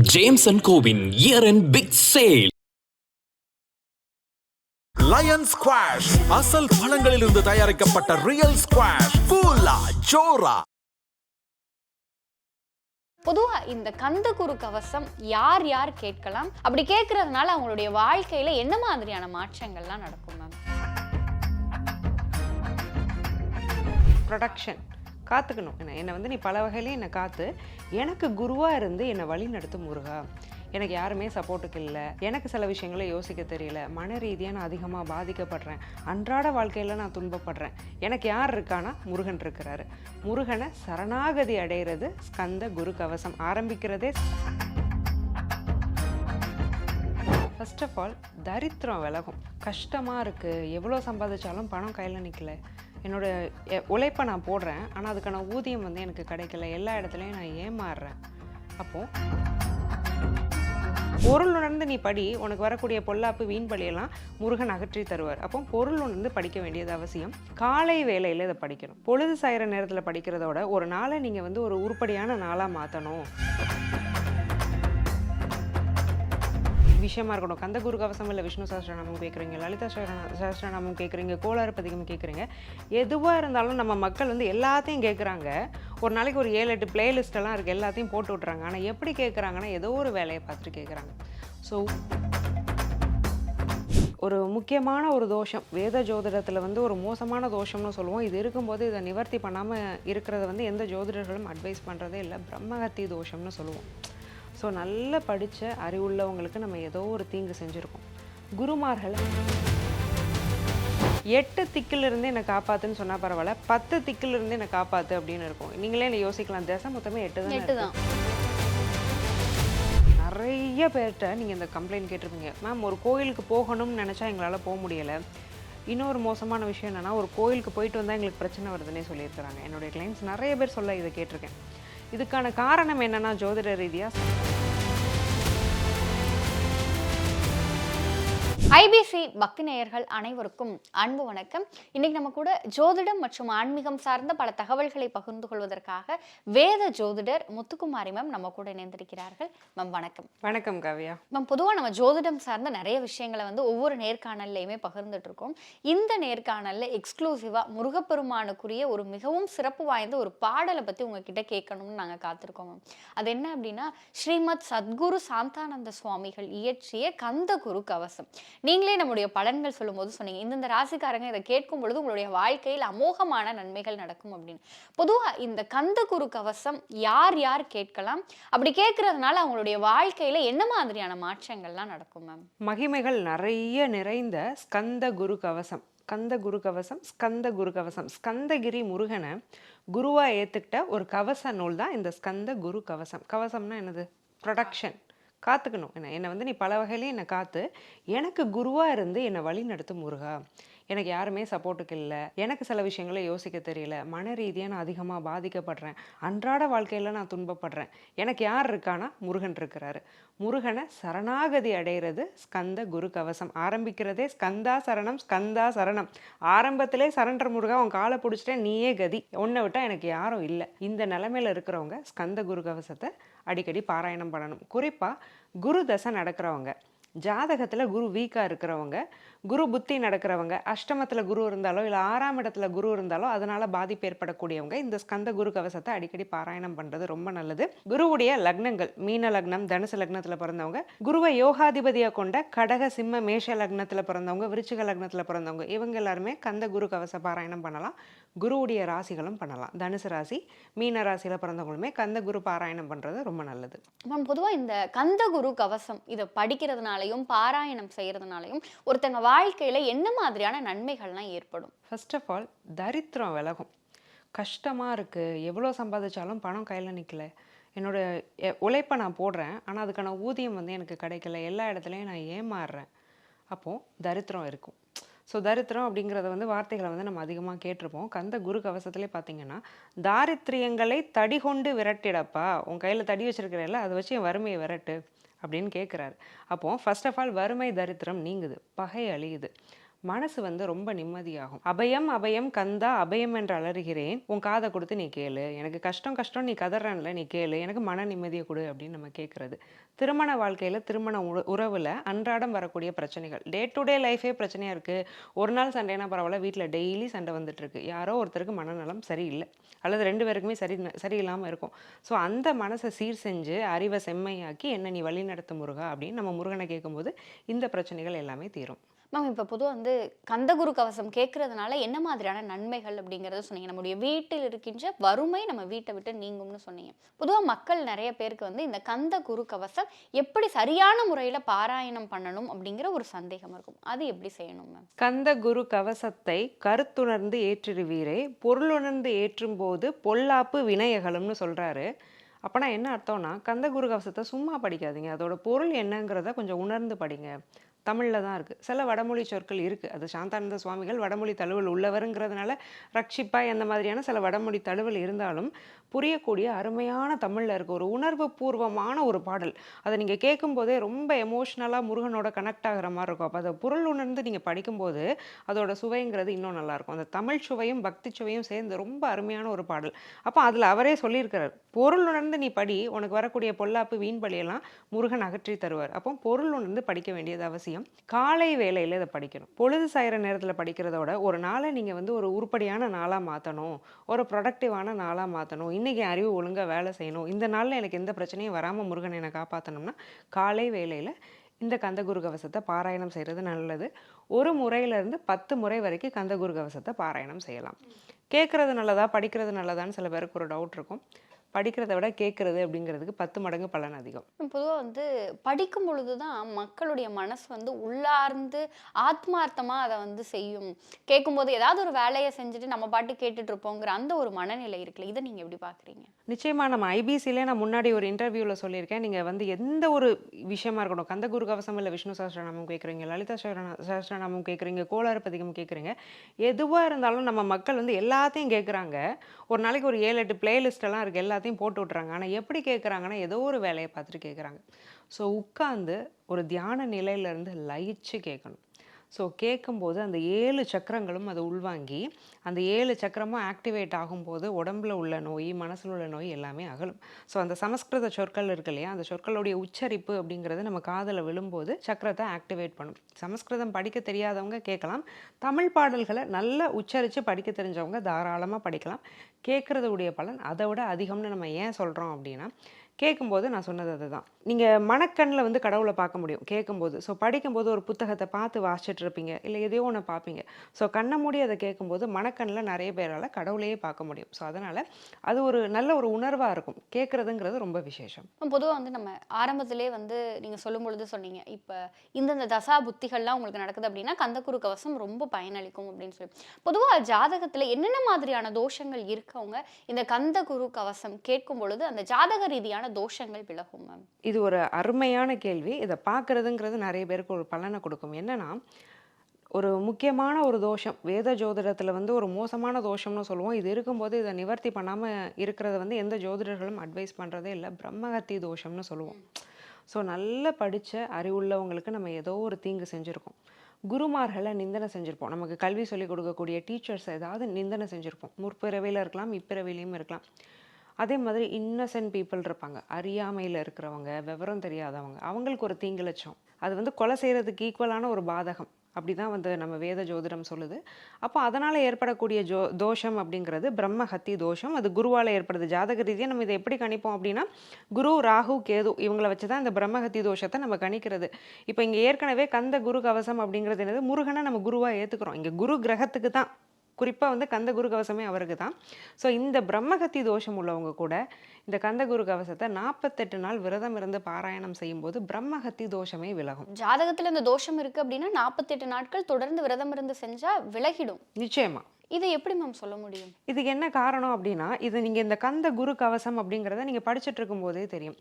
James and Covin year-end big sale. Lion squash அசல் பழங்களிலிருந்து தயாரிக்கப்பட்ட ரியல் ஸ்குவாஷ் ஃபுல்லா ஜோரா. பொதுவா இந்த கந்தகுரு கவசம் யார் யார் கேட்கலாம்? அப்படி கேட்கறதுனால அவங்களுடைய வாழ்க்கையில என்ன மாதிரியான மாற்றங்கள்லாம் நடக்கும் மேம்? ப்ரொடக்ஷன் காத்துக்கணும். என்னை வந்து நீ பல வகையிலே என்னை காத்து எனக்கு குருவாக இருந்து என்னை வழி நடத்தும் முருகா. எனக்கு யாருமே சப்போர்ட்டுக்கு இல்லை, எனக்கு சில விஷயங்களை யோசிக்க தெரியல, மன ரீதியாக நான் அதிகமாக பாதிக்கப்படுறேன், அன்றாட வாழ்க்கையில் நான் துன்பப்படுறேன். எனக்கு யார் இருக்கானா முருகன் இருக்கிறாரு. முருகனை சரணாகதி அடைகிறது ஸ்கந்த குரு கவசம் ஆரம்பிக்கிறதே. ஃபர்ஸ்ட் ஆஃப் ஆல் தரித்திரம் விலகும். கஷ்டமாக இருக்குது, எவ்வளோ சம்பாதிச்சாலும் பணம் கையில் நிற்கல, என்னோடய உழைப்பை நான் போடுறேன் ஆனால் அதுக்கான ஊதியம் வந்து எனக்கு கிடைக்கல, எல்லா இடத்துலையும் நான் ஏமாறுறேன். அப்போது பொருள் உணர்ந்து நீ படி, உனக்கு வரக்கூடிய பொல்லாப்பு வீண் பழியெல்லாம் முருகன் அகற்றி தருவார். அப்போ பொருள் உணர்ந்து படிக்க வேண்டியது அவசியம். காலை வேளையில் இதை படிக்கணும். பொழுது சாயிற நேரத்தில் படிக்கிறதோட ஒரு நாளை நீங்கள் வந்து ஒரு உருப்படியான நாளாக மாற்றணும் விஷயமா இருக்கணும். கந்தகுரு கவசம் இல்லை விஷ்ணு சஹஸ்ரநாமம் கேட்குறீங்க, லலிதா சஹஸ்ரநாமம் கேட்குறீங்க, கோளாறு பதிகம் கேட்குறீங்க, எதுவாக இருந்தாலும் நம்ம மக்கள் வந்து எல்லாத்தையும் கேட்குறாங்க. ஒரு நாளைக்கு ஒரு 7-8 பிளேலிஸ்டெல்லாம் இருக்குது, எல்லாத்தையும் போட்டு விட்றாங்க. ஆனால் எப்படி கேட்குறாங்கன்னா ஏதோ ஒரு வேலையை பார்த்துட்டு கேட்குறாங்க. ஸோ ஒரு முக்கியமான ஒரு தோஷம் வேத ஜோதிடத்தில் வந்து ஒரு மோசமான தோஷம்னு சொல்லுவோம். இது இருக்கும்போது இதை நிவர்த்தி பண்ணாமல் இருக்கிறத வந்து எந்த ஜோதிடர்களும் அட்வைஸ் பண்ணுறதே இல்லை. பிரம்மகத்தி தோஷம்னு சொல்லுவோம். ஸோ நல்லா படித்த அறிவுள்ளவங்களுக்கு நம்ம ஏதோ ஒரு தீங்கு செஞ்சுருக்கோம். குருமார்கள் 8 திக்கிலிருந்து என்னை காப்பாற்றுன்னு சொன்னால் பரவாயில்ல, 10 திக்கிலிருந்து என்னை காப்பாற்று அப்படின்னு இருக்கும். நீங்களே என்னை யோசிக்கலாம், தேசம் மொத்தமே 8 தான். நிறைய பேர்கிட்ட நீங்கள் இந்த கம்ப்ளைண்ட் கேட்டிருப்பீங்க, மேம் ஒரு கோயிலுக்கு போகணும்னு நினச்சா எங்களால் போக முடியலை. இன்னொரு மோசமான விஷயம் என்னென்னா, ஒரு கோயிலுக்கு போயிட்டு வந்தால் எங்களுக்கு பிரச்சனை வருதுன்னே சொல்லியிருக்கிறாங்க. என்னுடைய கிளைண்ட்ஸ் நிறைய பேர் சொல்ல இதை கேட்டிருக்கேன். இதுக்கான காரணம் என்னென்னா, ஜோதிட ரீதியாக ஐபிசி பக்தி நேயர்கள் அனைவருக்கும் அன்பு வணக்கம். இன்னைக்கு நம்ம கூட ஜோதிடம் மற்றும் ஆன்மீகம் சார்ந்த பல தகவல்களை பகிர்ந்து கொள்வதற்காக வேத ஜோதிடர் முத்துக்குமாரி மேம் நம்ம கூட இணைந்திருக்கிறார்கள். மேம் வணக்கம். வணக்கம் காவியா. மேம் பொதுவாக நம்ம ஜோதிடம் சார்ந்த நிறைய விஷயங்களை வந்து ஒவ்வொரு நேர்காணல்லையுமே பகிர்ந்துட்டு இருக்கோம். இந்த நேர்காணல்ல எக்ஸ்க்ளூசிவா முருகப்பெருமானுக்குரிய ஒரு மிகவும் சிறப்பு வாய்ந்த ஒரு பாடலை பத்தி உங்ககிட்ட கேட்கணும்னு நாங்க காத்திருக்கோம் மேம். அது என்ன அப்படின்னா, ஸ்ரீமத் சத்குரு சாந்தானந்த சுவாமிகள் இயற்றிய கந்தகுரு கவசம். நீங்களே நம்முடைய பலன்கள் சொல்லும் போது சொன்னீங்க, இந்தந்த ராசிக்காரங்க இதை கேட்கும் பொழுது உங்களுடைய வாழ்க்கையில் அமோகமான நன்மைகள் நடக்கும் அப்படின்னு. பொதுவா இந்த கந்தகுரு கவசம் யார் யார் கேட்கலாம்? அப்படி கேட்கறதுனால அவங்களுடைய வாழ்க்கையில என்ன மாதிரியான மாற்றங்கள்லாம் நடக்கும் மேம்? மகிமைகள் நிறைய நிறைந்த ஸ்கந்த குரு கவசம். கந்த குரு கவசம், ஸ்கந்த குரு கவசம். ஸ்கந்தகிரி முருகனை குருவா ஏத்துக்கிட்ட ஒரு கவச நூல் தான் இந்த ஸ்கந்த குரு கவசம். கவசம்னா என்னது? ப்ரொடக்ஷன். காத்துக்கணும். என்னை வந்து நீ பல வகையிலையும் என்னை காத்து எனக்கு குருவாக இருந்து என்னை வழி நடத்தும் முருகா. எனக்கு யாருமே சப்போர்ட்டுக்கு இல்லை, எனக்கு சில விஷயங்களை யோசிக்க தெரியல, மன ரீதியாக நான் அதிகமாக பாதிக்கப்படுறேன், அன்றாட வாழ்க்கையில் நான் துன்பப்படுறேன். எனக்கு யார் இருக்கானா முருகன் இருக்கிறாரு. முருகனை சரணாகதி அடைகிறது ஸ்கந்த குரு கவசம் ஆரம்பிக்கிறதே. ஸ்கந்தா சரணம், ஸ்கந்தா சரணம். ஆரம்பத்திலே சரண்டர் முருகா, உன் காலை பிடிச்சிட்டேன், நீயே கதி, உன்னை விட்டால் எனக்கு யாரும் இல்லை. இந்த நிலைமையில் இருக்கிறவங்க ஸ்கந்த குரு கவசத்தை அடிக்கடி பாராயணம் பண்ணணும். குறிப்பாக குரு தசை நடக்கிறவங்க, ஜாதகத்தில் குரு வீக்காக இருக்கிறவங்க, குரு புத்தி நடக்கிறவங்க, அஷ்டமத்தில் குரு இருந்தாலோ இல்லை 6ஆம் இடத்துல குரு இருந்தாலோ அதனால் பாதிப்பு ஏற்படக்கூடியவங்க இந்த ஸ்கந்த குரு கவசத்தை அடிக்கடி பாராயணம் பண்ணுறது ரொம்ப நல்லது. குருவுடைய லக்னங்கள், மீன லக்னம், தனுசு லக்னத்தில் பிறந்தவங்க, குருவை யோகாதிபதியாக கொண்ட கடக, சிம்ம, மேஷ லக்னத்தில் பிறந்தவங்க, விருச்சிக லக்னத்தில் பிறந்தவங்க, இவங்க எல்லாருமே கந்த குரு கவச பாராயணம் பண்ணலாம். குருவுடைய ராசிகளும் பண்ணலாம். தனுசு ராசி, மீன ராசியில் பிறந்தவங்களுமே கந்த குரு பாராயணம் பண்ணுறது ரொம்ப நல்லது. மேம் பொதுவாக இந்த கந்த குரு கவசம் இதை படிக்கிறதுனாலையும் பாராயணம் செய்யறதுனாலையும் ஒருத்தங்க வாழ்க்கையில என்ன மாதிரியான நன்மைகள்லாம் ஏற்படும்? ஃபர்ஸ்ட் ஆஃப் ஆல் தரித்திரம் விலகும். கஷ்டமாக இருக்குது, எவ்வளோ சம்பாதிச்சாலும் பணம் கையில் நிற்கல, என்னோடய உழைப்பை நான் போடுறேன் ஆனால் அதுக்கான ஊதியம் வந்து எனக்கு கிடைக்கல, எல்லா இடத்துலையும் நான் ஏமாறுறேன். அப்போது தரித்திரம் இருக்கும். ஸோ தரித்திரம் அப்படிங்கிறத வந்து வார்த்தைகளை வந்து நம்ம அதிகமாக கேட்டிருப்போம். கந்த குரு கவசத்துலேயே பார்த்தீங்கன்னா, தாரித்திரியங்களை தடி கொண்டு விரட்டிடப்பா, உன் கையில் தடி வச்சிருக்கிறல்ல அதை வச்சு என் வறுமையை விரட்டு அப்படின்னு கேட்குறாரு. அப்போது ஃபர்ஸ்ட் ஆஃப் ஆல் வறுமை தரித்திரம் நீங்குது, பகை அழியுது. மனசு வந்து ரொம்ப நிம்மதியாகும். அபயம் அபயம் கந்தா அபயம் என்று அலறுகிறேன், உன் காதை கொடுத்து நீ கேளு, எனக்கு கஷ்டம் கஷ்டம் நீ கதறன்ல நீ கேளு, எனக்கு மன நிம்மதியை கொடு அப்படின்னு நம்ம கேட்கறது. திருமண வாழ்க்கையில் திருமண உறவில் அன்றாடம் வரக்கூடிய பிரச்சனைகள், டே டு டே லைஃபே பிரச்சனையாக இருக்குது. ஒரு நாள் சண்டைனா பரவாயில்ல, வீட்டில் டெய்லி சண்டை வந்துட்டு இருக்கு. யாரோ ஒருத்தருக்கு மனநலம் சரியில்லை அல்லது 2 பேருக்குமே சரியில்லாமல் இருக்கும். ஸோ அந்த மனசை சீர் செஞ்சு அறிவை செம்மையாக்கி என்ன நீ வழி நடத்த முருகா அப்படின்னு நம்ம முருகனை கேட்கும்போது இந்த பிரச்சனைகள் எல்லாமே தீரும். மேம் இப்போ பொதுவாக வந்து கந்தகுரு கவசம் கேட்கறதுனால என்ன மாதிரியான நன்மைகள் அப்படிங்கிறத சொன்னீங்க. நம்முடைய வீட்டில் இருக்கின்ற வறுமை நம்ம வீட்டை விட்டு நீங்கும்னு சொன்னீங்க. பொதுவாக மக்கள் நிறைய பேருக்கு வந்து இந்த கந்தகுரு கவசம் எப்படி சரியான முறையில் பாராயணம் பண்ணணும் அப்படிங்கிற ஒரு சந்தேகம் இருக்கும். அது எப்படி செய்யணும் மேம்? கந்தகுரு கவசத்தை கருத்துணர்ந்து ஏற்றுவீரே, பொருளுணர்ந்து ஏற்றும் போது பொல்லாப்பு வினையகலும்னு சொல்றாரு. அப்போனா என்ன அர்த்தம்னா, கந்தகுரு கவசத்தை சும்மா படிக்காதீங்க, அதோட பொருள் என்னங்கிறத கொஞ்சம் உணர்ந்து படிங்க. தமிழில் தான் இருக்குது. சில வடமொழி சொற்கள் இருக்குது. அது சாந்தானந்த சுவாமிகள் வடமொழி தழுவல் உள்ளவருங்கிறதுனால ரட்சிப்பாய் அந்த மாதிரியான சில வடமொழி தழுவல் இருந்தாலும் புரியக்கூடிய அருமையான தமிழில் இருக்க ஒரு உணர்வு பூர்வமான ஒரு பாடல். அதை நீங்கள் கேட்கும்போதே ரொம்ப எமோஷ்னலாக முருகனோட கனெக்ட் ஆகிற மாதிரி இருக்கும். அப்போ அதை பொருள் உணர்ந்து நீங்கள் படிக்கும்போது அதோட சுவைங்கிறது இன்னும் நல்லாயிருக்கும். அந்த தமிழ் சுவையும் பக்தி சுவையும் சேர்ந்து ரொம்ப அருமையான ஒரு பாடல். அப்போ அதில் அவரே சொல்லியிருக்கிறார், பொருள் உணர்ந்து நீ படி, உனக்கு வரக்கூடிய பொல்லாப்பு வீண் பலியெல்லாம் முருகன் அகற்றி தருவார். அப்போ பொருள் உணர்ந்து படிக்க வேண்டியது அவசியம். காலை வேளையில் இதை படிக்கணும். பொழுது சாயிற நேரத்தில் படிக்கிறதோட ஒரு நாளை நீங்கள் வந்து ஒரு உருப்படியான நாளாக மாற்றணும், ஒரு ப்ரொடக்டிவான நாளாக மாற்றணும், இன்றைக்கி அறிவு ஒழுங்காக வேலை செய்யணும், இந்த நாளில் எனக்கு எந்த பிரச்சனையும் வராமல் முருகன் என்னை காப்பாற்றணும்னா காலை வேளையில் இந்த கந்தகுரு கவசத்தை பாராயணம் செய்கிறது நல்லது. ஒரு முறையிலேருந்து 10 முறை வரைக்கும் கந்தகுரு கவசத்தை பாராயணம் செய்யலாம். கேட்குறது நல்லதா படிக்கிறது நல்லதான்னு சில பேருக்கு ஒரு டவுட் இருக்கும். படிக்கிறத விட கேட்குறது அப்படிங்கிறதுக்கு 10 மடங்கு பலன் அதிகம். பொதுவாக வந்து படிக்கும் பொழுது தான் மக்களுடைய மனசு வந்து உள்ளார்ந்து ஆத்மார்த்தமாக அதை வந்து செய்யும். கேட்கும்போது ஏதாவது ஒரு வேலையை செஞ்சுட்டு நம்ம பாட்டு கேட்டுட்டு இருப்போங்கிற அந்த ஒரு மனநிலை இருக்குல்ல, இதை நீங்கள் எப்படி பார்க்குறீங்க? நிச்சயமாக நம்ம ஐபிசியிலே நான் முன்னாடி ஒரு இன்டர்வியூவில் சொல்லியிருக்கேன், நீங்கள் வந்து எந்த ஒரு விஷயமா இருக்கணும், கந்தகுரு கவசம் இல்லை விஷ்ணு சஹஸ்ரநாமம் கேட்குறீங்க, லலிதா சஹஸ்ரநாமம் கேட்குறீங்க, கோளாறுபதிகம் கேட்குறீங்க, எதுவாக இருந்தாலும் நம்ம மக்கள் வந்து எல்லாத்தையும் கேட்குறாங்க. ஒரு நாளைக்கு ஒரு 7-8 பிளேலிஸ்ட் எல்லாம் இருக்குது, எல்லாத்தையும் போட்டு விட்றாங்க. ஆனால் எப்படி கேட்குறாங்கன்னா ஏதோ ஒரு வேலையை பார்த்துட்டு கேட்குறாங்க. ஸோ உட்காந்து ஒரு தியான நிலையிலேருந்து லயிச்சு கேட்கணும். ஸோ கேட்கும்போது அந்த 7 சக்கரங்களும் அதை உள்வாங்கி அந்த 7 சக்கரமும் ஆக்டிவேட் ஆகும்போது உடம்புல உள்ள நோய் மனசில் உள்ள நோய் எல்லாமே அகலும். ஸோ அந்த சமஸ்கிருத சொற்கள் இருக்கு இல்லையா, அந்த சொற்களுடைய உச்சரிப்பு அப்படிங்கிறது நம்ம காதில் விழும்போது சக்கரத்தை ஆக்டிவேட் பண்ணும். சமஸ்கிருதம் படிக்க தெரியாதவங்க கேட்கலாம், தமிழ் பாடல்களை நல்லா உச்சரித்து படிக்க தெரிஞ்சவங்க தாராளமாக படிக்கலாம். கேட்குறதுடைய பலன் அதை விட அதிகம்னு நம்ம ஏன் சொல்கிறோம் அப்படின்னா, கேட்கும்போது நான் சொன்னது அதுதான், நீங்கள் மனக்கண்ணில் வந்து கடவுளை பார்க்க முடியும் கேட்கும்போது. ஸோ படிக்கும்போது ஒரு புத்தகத்தை பார்த்து வாசிச்சுட்டு இருப்பீங்க, இல்லை எதையோ ஒன்று பார்ப்பீங்க. ஸோ கண்ணை மூடி அதை கேட்கும்போது மனக்கண்ணில் நிறைய பேரால் கடவுளையே பார்க்க முடியும். ஸோ அதனால் அது ஒரு நல்ல ஒரு உணர்வாக இருக்கும். கேட்குறதுங்கிறது ரொம்ப விசேஷம். பொதுவாக வந்து நம்ம ஆரம்பத்திலே வந்து நீங்கள் சொல்லும் பொழுது சொன்னீங்க, இப்போ இந்தந்த தசா புத்திகள்லாம் உங்களுக்கு நடக்குது அப்படின்னா கந்தகுரு கவசம் ரொம்ப பயனளிக்கும் அப்படின்னு சொல்லி. பொதுவாக ஜாதகத்தில் என்னென்ன மாதிரியான தோஷங்கள் இருக்கவங்க இந்த கந்தகுரு கவசம் கேட்கும் பொழுது அந்த ஜாதக ரீதியான தோஷங்கள் விலகும் மேம்? இது ஒரு அருமையான கேள்வி. இதை பார்க்குறதுங்கிறது நிறைய பேருக்கு ஒரு பலனை கொடுக்கும். என்னன்னா, ஒரு முக்கியமான ஒரு தோஷம் வேத ஜோதிடத்தில் வந்து ஒரு மோசமான தோஷம்னு சொல்லுவோம். இது இருக்கும்போது இதை நிவர்த்தி பண்ணாமல் இருக்கிறத வந்து எந்த ஜோதிடர்களும் அட்வைஸ் பண்ணுறதே இல்லை. பிரம்மஹத்தி தோஷம்னு சொல்லுவோம். ஸோ நல்லா படித்த அறிவுள்ளவங்களுக்கு நம்ம ஏதோ ஒரு தீங்கு செஞ்சுருக்கோம். குருமார்களை நிந்தனை செஞ்சுருப்போம். நமக்கு கல்வி சொல்லிக் கொடுக்கக்கூடிய டீச்சர்ஸ் ஏதாவது நிந்தனை செஞ்சுருப்போம். முற்பிறவியில் இருக்கலாம், இப்பிறவிலையும் இருக்கலாம். அதே மாதிரி இன்னசென்ட் பீப்புள் இருப்பாங்க, அறியாமையில் இருக்கிறவங்க, விவரம் தெரியாதவங்க, அவங்களுக்கு ஒரு தீங்கு லட்சம். அது வந்து கொலை செய்கிறதுக்கு ஈக்குவலான ஒரு பாதகம். அப்படி தான் வந்து நம்ம வேத ஜோதிடம் சொல்லுது. அப்போ அதனால் ஏற்படக்கூடிய தோஷம் அப்படிங்கிறது பிரம்மஹத்தி தோஷம். அது குருவால் ஏற்படுது. ஜாதக ரீதியாக நம்ம இதை எப்படி கணிப்போம் அப்படின்னா, குரு ராகு கேது இவங்களை வச்சு தான் இந்த பிரம்மஹத்தி தோஷத்தை நம்ம கணிக்கிறது. இப்போ இங்கே ஏற்கனவே கந்த குரு கவசம் அப்படிங்கிறது என்னது, முருகனை நம்ம குருவாக ஏற்றுக்கிறோம். இங்கே குரு கிரகத்துக்கு தான், குறிப்பாக வந்து கந்த குரு கவசமே அவருக்கு தான். ஸோ இந்த பிரம்மஹத்தி தோஷம் உள்ளவங்க கூட இந்த கந்த குரு கவசத்தை 48 நாள் விரதம் இருந்து பாராயணம் செய்யும்போது பிரம்மஹத்தி தோஷமே விலகும். ஜாதகத்தில் இந்த தோஷம் இருக்குது அப்படின்னா 48 நாட்கள் தொடர்ந்து விரதம் இருந்து செஞ்சால் விலகிடும். நிச்சயமா. இதை எப்படி மேம் சொல்ல முடியும்? இதுக்கு என்ன காரணம் அப்படின்னா, இது நீங்கள் இந்த கந்த குரு கவசம் அப்படிங்கிறத நீங்கள் படிச்சுட்டு இருக்கும் போதே தெரியும்.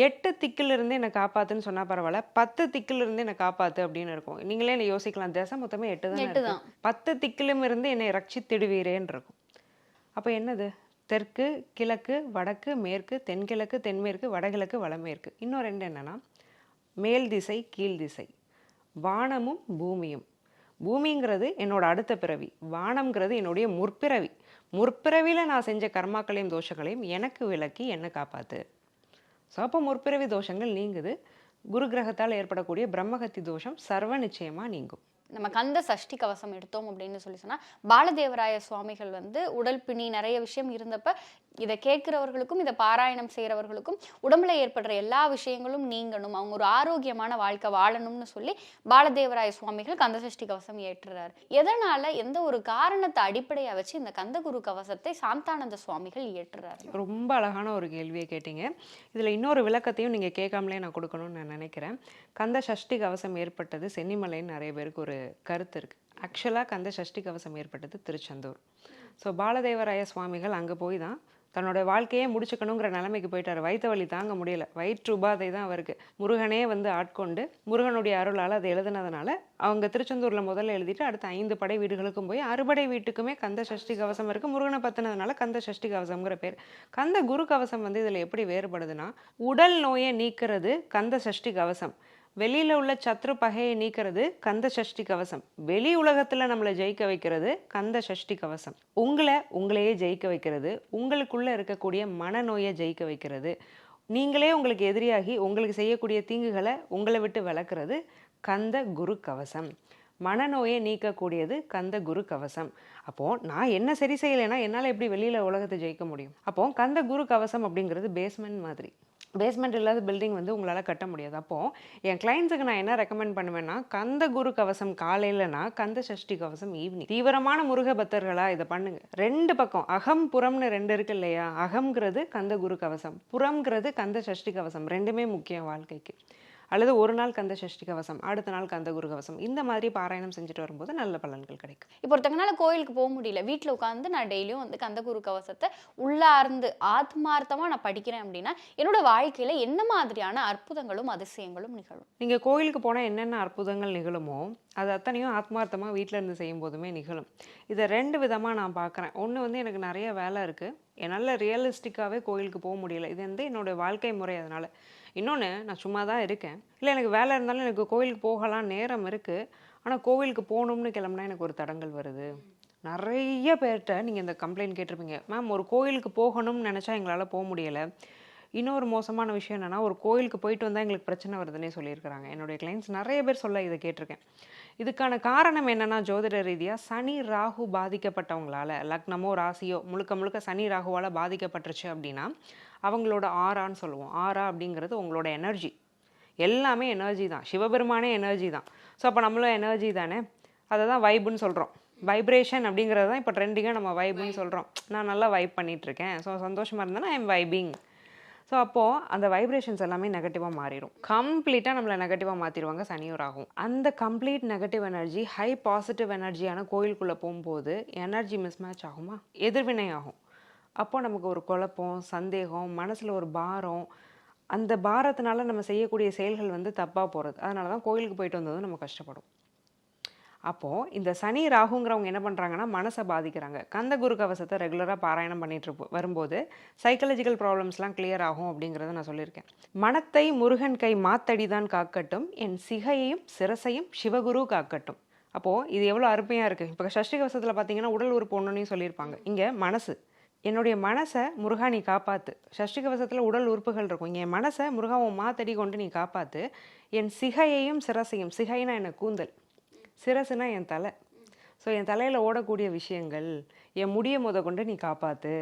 8 திக்கிலிருந்து என்னை காப்பாத்துன்னு சொன்னால் பரவாயில்ல, 10 திக்கிலிருந்து என்னை காப்பாத்து அப்படின்னு இருக்கும். நீங்களே என்ன யோசிக்கலாம், தேசம் மொத்தமே 8 தான். 10 திக்கிலும் இருந்து என்னை ரட்சித்திடுவீரேன்னு இருக்கும். அப்போ என்னது, தெற்கு கிழக்கு வடக்கு மேற்கு தென்கிழக்கு தென்மேற்கு வடகிழக்கு வடமேற்கு. இன்னும் 2 என்னன்னா, மேல் திசை கீழ் திசை, வானமும் பூமியும், பூமிங்கிறது என்னோட அடுத்த பிறவி, வானம்ங்கிறது என்னுடைய முற்பிறவி. முற்பிறவியில் நான் செஞ்ச கர்மாக்களையும் தோஷங்களையும் எனக்கு விலக்கி என்னை காப்பாற்று. ஸோ அப்போ முற்பிறவி தோஷங்கள் நீங்குது. குரு கிரகத்தால் ஏற்படக்கூடிய பிரம்மகத்தி தோஷம் சர்வ நிச்சயமாக நீங்கும். நம்ம கந்த சஷ்டி கவசம் எடுத்தோம் அப்படின்னு சொன்னா பாலதேவராய சுவாமிகள் வந்து உடல் பிணி நிறைய விஷயம் இருந்தப்ப இதை கேட்கிறவர்களுக்கும் இதை பாராயணம் செய்கிறவர்களுக்கும் உடம்புல ஏற்படுற எல்லா விஷயங்களும் நீங்கணும், அவங்க ஒரு ஆரோக்கியமான வாழ்க்கை வாழணும்னு சொல்லி பாலதேவராய சுவாமிகள் கந்த சஷ்டி கவசம் ஏற்றுறாரு. எதனால, எந்த ஒரு காரணத்தை அடிப்படையா வச்சு இந்த கந்தகுரு கவசத்தை சாந்தானந்த சுவாமிகள் ஏற்றுறாரு? ரொம்ப அழகான ஒரு கேள்வியை கேட்டீங்க. இதில் இன்னொரு விளக்கத்தையும் நீங்கள் கேட்காமலே நான் கொடுக்கணும்னு நான் நினைக்கிறேன். கந்த சஷ்டி கவசம் ஏற்பட்டது சென்னிமலைன்னு நிறைய பேருக்கு ஒரு கருத்து இருக்குது. ஆக்சுவலாக கந்த சஷ்டி கவசம் ஏற்பட்டது திருச்செந்தூர். ஸோ பாலதேவராய சுவாமிகள் அங்கே போய் தான் தன்னோட வாழ்க்கையே முடிச்சுக்கணுங்கிற நிலைமைக்கு போயிட்டார். வயிற்று வலி தாங்க முடியல, வயிற்று உபாதை தான் அவருக்கு. முருகனே வந்து ஆட்கொண்டு முருகனுடைய அருளால் அதை எழுதுனதுனால அவங்க திருச்செந்தூரில் முதல்ல எழுதிட்டு அடுத்த 5 படை வீடுகளுக்கும் போய் 6 படை வீட்டுக்குமே கந்த சஷ்டி கவசம் இருக்குது. முருகனை பற்றினதுனால கந்த சஷ்டி கவசம்ங்கிற பேர். கந்த குரு கவசம் வந்து இதில் எப்படி வேறுபடுதுன்னா, உடல் நோயை நீக்கிறது கந்த சஷ்டி கவசம், வெளியில் உள்ள சத்ரு பகையை நீக்கிறது கந்த சஷ்டி கவசம், வெளி உலகத்தில் நம்மளை ஜெயிக்க வைக்கிறது கந்த சஷ்டி கவசம், உங்களையே ஜெயிக்க வைக்கிறது, உங்களுக்குள்ளே இருக்கக்கூடிய மனநோயை ஜெயிக்க வைக்கிறது, நீங்களே உங்களுக்கு எதிரியாகி உங்களுக்கு செய்யக்கூடிய தீங்குகளை உங்களை விட்டு விளக்குறது கந்த குரு கவசம். மனநோயை நீக்கக்கூடியது கந்த குரு கவசம். அப்போது நான் என்ன சரி செய்யலைன்னா என்னால் எப்படி வெளியில் உலகத்தை ஜெயிக்க முடியும்? அப்போது கந்த குரு கவசம் அப்படிங்கிறது பேஸ்மெண்ட் மாதிரி. பேஸ்மெண்ட் இல்லாத பில்டிங் வந்து உங்களால் கட்ட முடியாது. அப்போது என் கிளைண்ட்ஸுக்கு நான் என்ன ரெக்கமெண்ட் பண்ணுவேன்னா, கந்த குரு கவசம் காலையிலனா கந்த சஷ்டி கவசம் ஈவினிங். தீவிரமான முருக பக்தர்களாக இதை பண்ணுங்க. 2 பக்கம் அகம் புறம்னு 2 இருக்கு இல்லையா? அகம்ங்கிறது கந்த குரு கவசம், புறம்ங்கிறது கந்த சஷ்டி கவசம். 2மே முக்கியம் வாழ்க்கைக்கு. அல்லது ஒரு நாள் கந்த சஷ்டி கவசம், அடுத்த நாள் கந்த குரு கவசம், இந்த மாதிரி பாராயணம் செஞ்சுட்டு வரும்போது நல்ல பலன்கள் கிடைக்கும். இப்போ ஒருத்தங்கனால கோயிலுக்கு போக முடியல, வீட்டில் உட்காந்து நான் டெய்லியும் வந்து கந்த குரு கவசத்தை உள்ளார்ந்து ஆத்மார்த்தமாக நான் படிக்கிறேன் அப்படின்னா என்னோட வாழ்க்கையில் என்ன மாதிரியான அற்புதங்களும் அதிசயங்களும் நிகழும்? நீங்கள் கோயிலுக்கு போனால் என்னென்ன அற்புதங்கள் நிகழுமோ அது அத்தனையும் ஆத்மார்த்தமாக வீட்டில் இருந்து செய்யும் போதுமே நிகழும். இதை 2 விதமாக நான் பார்க்குறேன். ஒன்று வந்து எனக்கு நிறைய வேலை இருக்குது, என்னால் ரியலிஸ்டிக்காகவே கோயிலுக்கு போக முடியல, இது வந்து என்னோடய வாழ்க்கை முறை. அதனால் இன்னொன்று, நான் சும்மா தான் இருக்கேன், இல்லை எனக்கு வேலை இருந்தாலும் எனக்கு கோவிலுக்கு போகலாம் நேரம் இருக்குது, ஆனால் கோவிலுக்கு போகணும்னு கிளம்புனா எனக்கு ஒரு தடங்கள் வருது. நிறைய பேர்கிட்ட நீங்கள் இந்த கம்ப்ளைண்ட் கேட்டிருப்பீங்க, மேம் ஒரு கோயிலுக்கு போகணும்னு நினச்சா எங்களால் போக முடியலை. இன்னொரு மோசமான விஷயம் என்னென்னா, ஒரு கோயிலுக்கு போயிட்டு வந்தால் எங்களுக்கு பிரச்சனை வருதுன்னே சொல்லியிருக்கிறாங்க. என்னுடைய கிளைண்ட்ஸ் நிறைய பேர் சொல்ல இதை கேட்டிருக்கேன். இதுக்கான காரணம் என்னென்னா, ஜோதிட ரீதியாக சனி ராகு பாதிக்கப்பட்டவங்களால, லக்னமோ ராசியோ முழுக்க சனி ராகுவால் பாதிக்கப்பட்டுருச்சு அப்படின்னா அவங்களோட ஆரான்னு சொல்லுவோம். ஆரா அப்படிங்கிறது உங்களோட எனர்ஜி, எல்லாமே எனர்ஜி தான், சிவபெருமானே எனர்ஜி தான். ஸோ அப்போ நம்மளும் எனர்ஜி தானே, அதை தான் வைப்புன்னு சொல்கிறோம். வைப்ரேஷன் அப்படிங்கிறது தான் இப்போ ட்ரெண்டிங்காக நம்ம வைப்புன்னு சொல்கிறோம். நான் நல்லா வைப் பண்ணிகிட்ருக்கேன், ஸோ சந்தோஷமாக இருந்தேன்னா ஐ எம் வைபிங். ஸோ அப்போது அந்த வைப்ரேஷன்ஸ் எல்லாமே நெகட்டிவாக மாறிடும். கம்ப்ளீட்டாக நம்மளை நெகட்டிவாக மாற்றிடுவாங்க சனியூர் ஆகும். அந்த complete negative energy high positive எனர்ஜியான கோயிலுக்குள்ளே போகும்போது எனர்ஜி மிஸ்மேட்ச் ஆகுமா, எதிர்வினை ஆகும். அப்போது நமக்கு ஒரு குழப்பம், சந்தேகம், மனசில் ஒரு பாரம், அந்த பாரத்தினால நம்ம செய்யக்கூடிய செயல்கள் வந்து தப்பாக போகிறது. அதனால தான் கோயிலுக்கு போயிட்டு வந்ததும் நம்ம கஷ்டப்படும். அப்போது இந்த சனி ராகுங்கிறவங்க என்ன பண்ணுறாங்கன்னா மனசை பாதிக்கிறாங்க. கந்த குரு கவசத்தை ரெகுலராக பாராயணம் பண்ணிட்டு வரும்போது சைக்காலஜிக்கல் ப்ராப்ளம்ஸ்லாம் கிளியர் ஆகும் அப்படிங்கிறத நான் சொல்லியிருக்கேன். மனத்தை முருகன் கை மாத்தடிதான் காக்கட்டும், என் சிகையையும் சிரசையும் சிவகுரு காக்கட்டும். அப்போது இது எவ்வளோ அருமையாக இருக்குது. இப்போ சஷ்டி கவசத்தில் பார்த்தீங்கன்னா உடல் உறுப்பு ஒன்றுன்னு சொல்லியிருப்பாங்க, இங்கே மனசு. என்னுடைய மனசை முருகா நீ காப்பாற்று. சஷ்டி கவசத்தில் உடல் உறுப்புகள் இருக்கும், இங்கே என் மனசை முருகா உன் மாத்தடி கொண்டு நீ காப்பாற்று. என் சிகையையும் சிரசையும், சிகைனா என்ன கூந்தல், சிரசுனா என் தலை. ஸோ என் தலையில் ஓடக்கூடிய விஷயங்கள், என் முடியை கொண்டு நீ காப்பாற்று.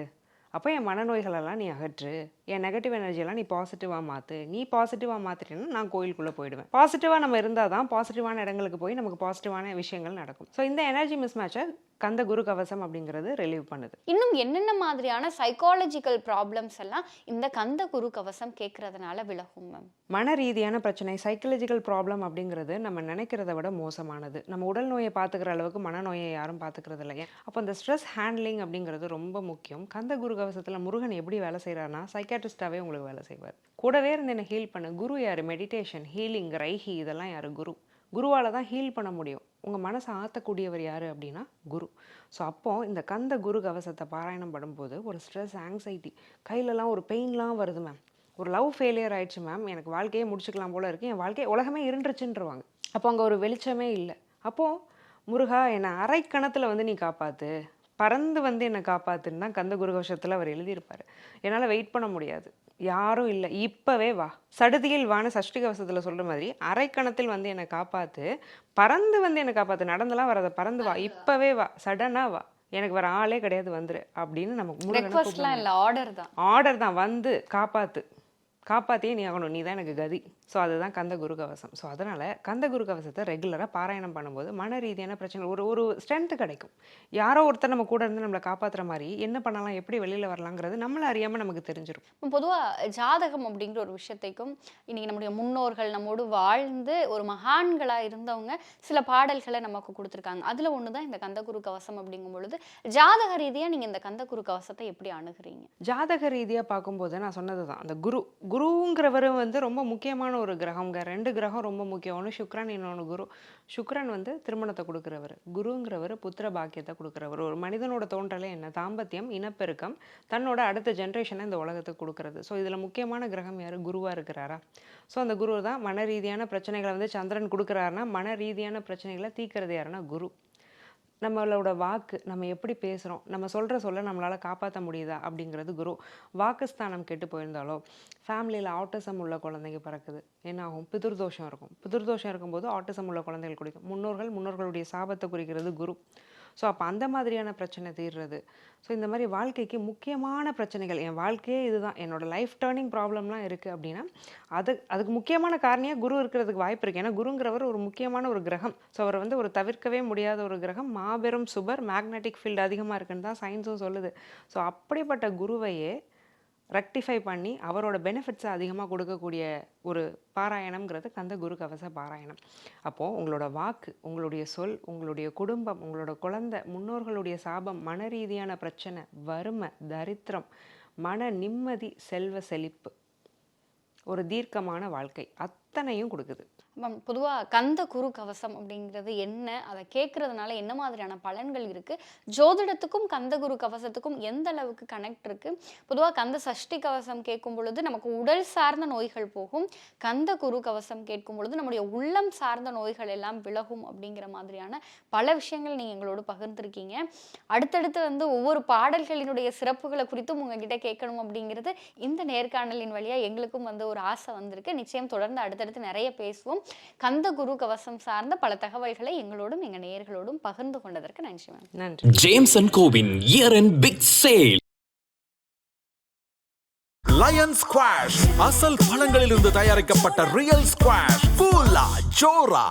அப்போ என் மனநோய்களெல்லாம் நீ அகற்று, என் நெகட்டிவ் எனர்ஜியெல்லாம் நீ பாசிட்டிவாக மாற்று. நீ பாசிட்டிவாக மாற்றிட்டேன்னா நான் கோயிலுக்குள்ளே போயிடுவேன். பாசிட்டிவாக நம்ம இருந்தால் தான் பாசிட்டிவான இடங்களுக்கு போய் நமக்கு பாசிட்டிவான விஷயங்கள் நடக்கும். ஸோ இந்த எனர்ஜி மிஸ்மேட்சை கந்த குரு கவசம் அப்படிங்கிறது ரிலீவ் பண்ணுது. இன்னும் என்னென்ன மாதிரியான சைக்காலஜிக்கல் ப்ராப்ளம்ஸ் எல்லாம் இந்த கந்த குரு கவசம் கேட்கறதுனால விலகும் மேம்? மன ரீதியான பிரச்சனை, சைக்காலஜிக்கல் ப்ராப்ளம் அப்படிங்கிறது நம்ம நினைக்கிறத விட மோசமானது. நம்ம உடல் நோயை பார்த்துக்கிற அளவுக்கு மனநோயை யாரும் பார்த்துக்கிறது இல்லையே. அப்போ இந்த ஸ்ட்ரெஸ் ஹேண்ட்லிங் அப்படிங்கிறது ரொம்ப முக்கியம். கந்த குரு கவசத்தில் முருகன் எப்படி வேலை செய்கிறாருன்னா சைக்காட்ரிஸ்டாகவே உங்களுக்கு வேலை செய்வார். கூடவே இருந்து என்ன ஹீல் பண்ண. குரு யார்? மெடிடேஷன், ஹீலிங், ரைஹி, இதெல்லாம் யார்? குரு. குருவால் தான் ஹீல் பண்ண முடியும். உங்கள் மனசை ஆற்றக்கூடியவர் யார் அப்படின்னா குரு. ஸோ அப்போது இந்த கந்த குரு கவசத்தை பாராயணம் படும்போது ஒரு ஸ்ட்ரெஸ், ஆங்ஸைட்டி, கையிலலாம் ஒரு பெயின்லாம் வருது மேம், ஒரு லவ் ஃபெயிலியர் ஆயிடுச்சு மேம், எனக்கு வாழ்க்கையே முடிச்சுக்கலாம் போல இருக்குது, என் வாழ்க்கையை உலகமே இருண்டுருச்சுன்றவாங்க. அப்போ அங்கே ஒரு வெளிச்சமே இல்லை. அப்போது முருகா என்னை அரைக்கணத்தில் வந்து நீ காப்பாற்று, பறந்து வந்து என்னை காப்பாத்துன்னு தான் கந்த குரு கவசத்தில் அவர் எழுதியிருப்பார். என்னால் வெயிட் பண்ண முடியாது, யாரும் இல்லை, இப்போவே வா, சடுதியில் வான்னு சஷ்டி கவசத்தில் சொல்கிற மாதிரி அரைக்கணத்தில் வந்து என்னை காப்பாற்று, பறந்து வந்து என்னை காப்பாற்று, நடந்தெல்லாம் வராத, பறந்து வா, இப்போவே வா, சடனாக வா, எனக்கு வர ஆளே கிடையாது, வந்துரு அப்படின்னு நமக்கு ரெக்வெஸ்ட்லாம் இல்லை, ஆர்டர் தான், வந்து காப்பாற்று, காப்பாற்றியே நீ ஆகணும், நீ தான் எனக்கு கதி. ஸோ அதுதான் கந்த குரு கவசம். ஸோ அதனால் கந்த குரு கவசத்தை ரெகுலராக பாராயணம் பண்ணும்போது மன ரீதியான பிரச்சனை ஒரு ஸ்ட்ரென்த்து கிடைக்கும். யாரோ ஒருத்தர் நம்ம கூட இருந்து நம்மளை காப்பாற்றுற மாதிரி என்ன பண்ணலாம், எப்படி வெளியில் வரலாங்கிறது நம்மளை அறியாமல் நமக்கு தெரிஞ்சிடும். பொதுவாக ஜாதகம் அப்படிங்கிற ஒரு விஷயத்தைக்கும் இன்றைக்கி நம்முடைய முன்னோர்கள் நம்மோடு வாழ்ந்து ஒரு மகான்களாக இருந்தவங்க சில பாடல்களை நமக்கு கொடுத்துருக்காங்க. அதில் ஒன்று தான் இந்த கந்தகுரு கவசம். அப்படிங்கும் பொழுது ஜாதக ரீதியாக நீங்கள் இந்த கந்தகுரு கவசத்தை எப்படி அணுகிறீங்க? ஜாதக ரீதியாக பார்க்கும்போது நான் சொன்னது தான், அந்த குருங்கிறவர் வந்து ரொம்ப முக்கியமான ஒரு கிரகம்ங்க. 2 கிரகம் ரொம்ப முக்கியம், ஒன்று சுக்ரன், இன்னொன்று குரு. சுக்ரன் வந்து திருமணத்தை கொடுக்குறவர், குருங்கிறவர் புத்திர பாக்கியத்தை கொடுக்குறவர். ஒரு மனிதனோட தோன்றலே என்ன, தாம்பத்தியம், இனப்பெருக்கம், தன்னோட அடுத்த ஜென்ரேஷனை இந்த உலகத்துக்கு கொடுக்குறது. ஸோ இதில் முக்கியமான கிரகம் யார், குருவாக இருக்கிறாரா. ஸோ அந்த குரு தான் மன ரீதியான பிரச்சனைகளை வந்து சந்திரன் கொடுக்குறாருன்னா மன ரீதியான பிரச்சனைகளை தீர்க்கறது யாருன்னா குரு. நம்மளோட வாக்கு, நம்ம எப்படி பேசுகிறோம், நம்ம சொல்ல நம்மளால் காப்பாற்ற முடியுதா அப்படிங்கிறது குரு. வாக்குஸ்தானம் கெட்டு போயிருந்தாலோ, ஃபேமிலியில் ஆட்டிசம் உள்ள குழந்தைங்க பிறக்குது, என்ன ஆகும், பிதுர்தோஷம் இருக்கும். பிதுர்தோஷம் இருக்கும்போது ஆட்டிசம் உள்ள குழந்தைகள் குறிக்கும். முன்னோர்களுடைய சாபத்தை குறிக்கிறது குரு. ஸோ அப்போ அந்த மாதிரியான பிரச்சனை தீர்றது. ஸோ இந்த மாதிரி வாழ்க்கைக்கு முக்கியமான பிரச்சனைகள், என் வாழ்க்கையே இதுதான், என்னோடய லைஃப் டேர்னிங் ப்ராப்ளம்லாம் இருக்குது அப்படின்னா அதுக்கு முக்கியமான காரணியாக குரு இருக்கிறதுக்கு வாய்ப்பு இருக்குது. ஏன்னா குருங்கிறவர் ஒரு முக்கியமான ஒரு கிரகம். ஸோ அவர் வந்து ஒரு தவிர்க்கவே முடியாத ஒரு கிரகம், மாபெரும் சுபர், மேக்னெட்டிக் ஃபீல்டு அதிகமாக இருக்குன்னு தான் சயின்ஸும் சொல்லுது. ஸோ அப்படிப்பட்ட குருவையே ரெக்டிஃபை பண்ணி அவரோட பெனிஃபிட்ஸை அதிகமாக கொடுக்கக்கூடிய ஒரு பாராயணம்ங்கிறது கந்த குரு கவச பாராயணம். அப்போது உங்களோட வாக்கு, உங்களுடைய சொல், உங்களுடைய குடும்பம், உங்களோட குழந்தை, முன்னோர்களுடைய சாபம், மன ரீதியான பிரச்சனை, வறுமை, தரித்திரம், மன நிம்மதி, செல்வ செழிப்பு, ஒரு தீர்க்கமான வாழ்க்கை, அத்தனையும் கொடுக்குது. பொதுவாக கந்த குரு கவசம் அப்படிங்கிறது என்ன, அதை கேட்கறதுனால என்ன மாதிரியான பலன்கள் இருக்குது, ஜோதிடத்துக்கும் கந்த குரு கவசத்துக்கும் எந்த அளவுக்கு கனெக்ட் இருக்குது? பொதுவாக கந்த சஷ்டி கவசம் கேட்கும் பொழுது நமக்கு உடல் சார்ந்த நோய்கள் போகும், கந்த குரு கவசம் கேட்கும் பொழுது நம்முடைய உள்ளம் சார்ந்த நோய்கள் எல்லாம் விலகும் அப்படிங்கிற மாதிரியான பல விஷயங்கள் நீங்கள் எங்களோடு பகிர்ந்துருக்கீங்க. அடுத்தடுத்து வந்து ஒவ்வொரு பாடல்களினுடைய சிறப்புகளை குறித்தும் உங்ககிட்ட கேட்கணும் அப்படிங்கிறது இந்த நேர்காணலின் வழியாக எங்களுக்கும் வந்து ஒரு ஆசை வந்திருக்கு. நிச்சயம் தொடர்ந்து அடுத்தடுத்து நிறைய பேசுவோம். கந்த குரு கவசம் சார்ந்த பல தகவல்களை எங்களோடும் எங்க நேயர்களோடும் பகிர்ந்து கொண்டதற்கு நன்றி மேம். நன்றி. ஜேம்ஸ் அண்ட் கோவின் year end big sale. Lion squash, அசல் பழங்களிலிருந்து தயாரிக்கப்பட்ட ரியல் ஸ்குவாஷ், ஃபுல்லா ஜோரா.